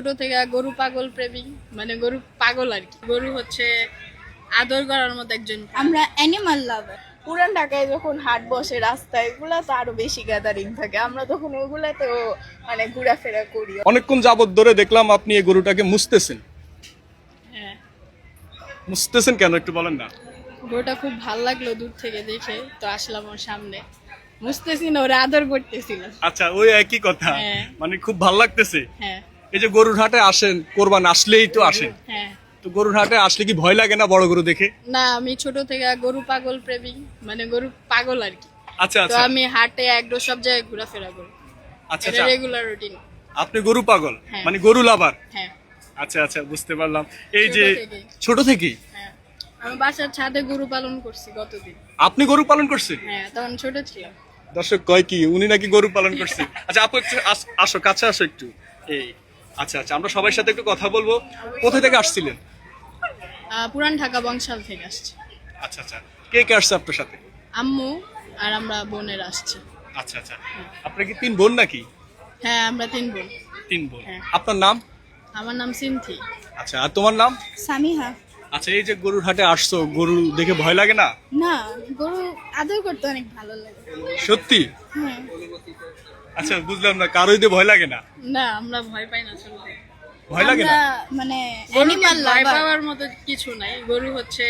ছোট থেকে গরু পাগল প্রেমী, মানে গরু পাগল আর কি। গরু হচ্ছে আদর করার মতো একজন। আমরা অ্যানিমাল লাভার। পুরান ঢাকায় যখন হাট বসে রাস্তায়, এগুলা তো আরো বেশি গ্যাদারিং থাকে, আমরা তখন ওগুলাতেও মানে ঘোরাফেরা করি। অনেকক্ষণ যাবত ধরে দেখলাম আপনি এই গরুটাকে মুছতেছেন। হ্যাঁ, মুছতেছেন কেন একটু বলেন না? গরুটা খুব ভালো লাগলো দূর থেকে দেখে, তো আসলাম ওর সামনে। মুছতেছি না, ওরা আদর করতেছিল। আচ্ছা, ওই একই কথা। হ্যাঁ। মানে খুব ভালো লাগতেছে। হ্যাঁ এই যে গরুর হাটে আসেন, কোরবান আসলেই তো আসেন, হ্যাঁ। তো গরুর হাটে আসলে কি ভয় লাগে না বড় গরু দেখে? না, আমি ছোট থেকে গরু পাগল প্রেমী, মানে গরু পাগল আর কি। আচ্ছা তো আচ্ছা আমি হাটে একদম সব জায়গায় ঘোরাফেরা করি। আচ্ছা এটা আচ্ছা। Regular routine. আপনি গরু পাগল, হ্যাঁ। মানে গরু লাভার। হ্যাঁ আচ্ছা আচ্ছা, বুঝতে পারলাম। এই ছোট যে থেকেই। ছোট থেকেই হ্যাঁ, আমি বাসার ছাদে গরু পালন করছি গতদিন। আপনি গরু পালন করছেন? হ্যাঁ, তখন ছোট ছিলাম। দর্শক কয় কি উনি নাকি গরু পালন করছে। আচ্ছা আপু একটু আসো, কাছে আসো একটু। এই আচ্ছা আচ্ছা, আমরা সবার সাথে একটু কথা বলবো। কোথা থেকে আসছিলেন? পুরান ঢাকা বংশাল থেকে আসছি। আচ্ছা আচ্ছা, কে কে আসছে আপনার সাথে? আম্মু আর আমরা বোনের আসছি। আচ্ছা আচ্ছা, আপনার কি 3 বোন নাকি? হ্যাঁ, আমরা 3 বোন। 3 বোন। হ্যাঁ। আপনার নাম? আমার নাম সিনথি। আচ্ছা, আর তোমার নাম? সামিহা। আচ্ছা, এই যে গরুর হাটে আসছো, গরু দেখে ভয় লাগে না? না, গরু আদর করতে অনেক ভালো লাগে। সত্যি? হ্যাঁ। আচ্ছা, বুঝলাম না, কারোই দিয়ে ভয় লাগে না? না, আমরা ভয় পাই না ছোট থেকে। ভয় লাগে না? আমরা মানে গরুকে অ্যানিমাল ভয় লাভার। পাওয়ার মতো কিছু নাই। গরু হচ্ছে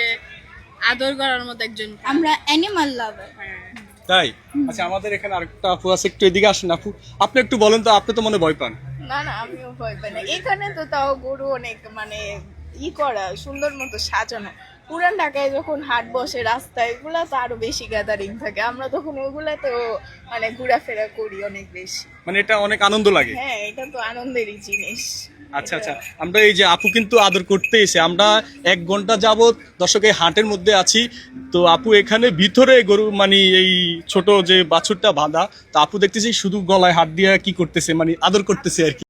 আদর করার মতো একজন। আমরা অ্যানিমাল লাভার। হ্যাঁ। তাই? আচ্ছা, আমাদের এখানে আরেকটা আপু আছে, একটু এদিকে আসেন আপু। আপনি একটু বলেন তো, আপনি তো মনে ভয় পান। না না, আমিও ভয় পাই না। এখানে তো তাও গরু অনেক মানে করা সুন্দর মতো সাজানো। পুরান ঢাকায় যখন হাট বসে রাস্তায়, এগুলা তো আরো বেশি গ্যাদারিং থাকে, আমরা তখন ওগুলাতেও মানে ঘোরাফেরা করি অনেক বেশি। মানে এটা অনেক আনন্দ লাগে। হ্যাঁ, এটা তো আনন্দেরই জিনিস। আচ্ছা আচ্ছা, আমরা এই যে আপু কিন্তু আদর করতে এসে আমরা 1 ঘন্টা যাবত দর্শক এই হাটের মধ্যে আছি। তো আপু এখানে ভিতরে গরু মানে এই ছোট যে বাছুরটা বাঁধা, তো আপু দেখতেছি শুধু গলায় হাত দিয়ে কি করতেছে, মানে আদর করতেছে আর কি।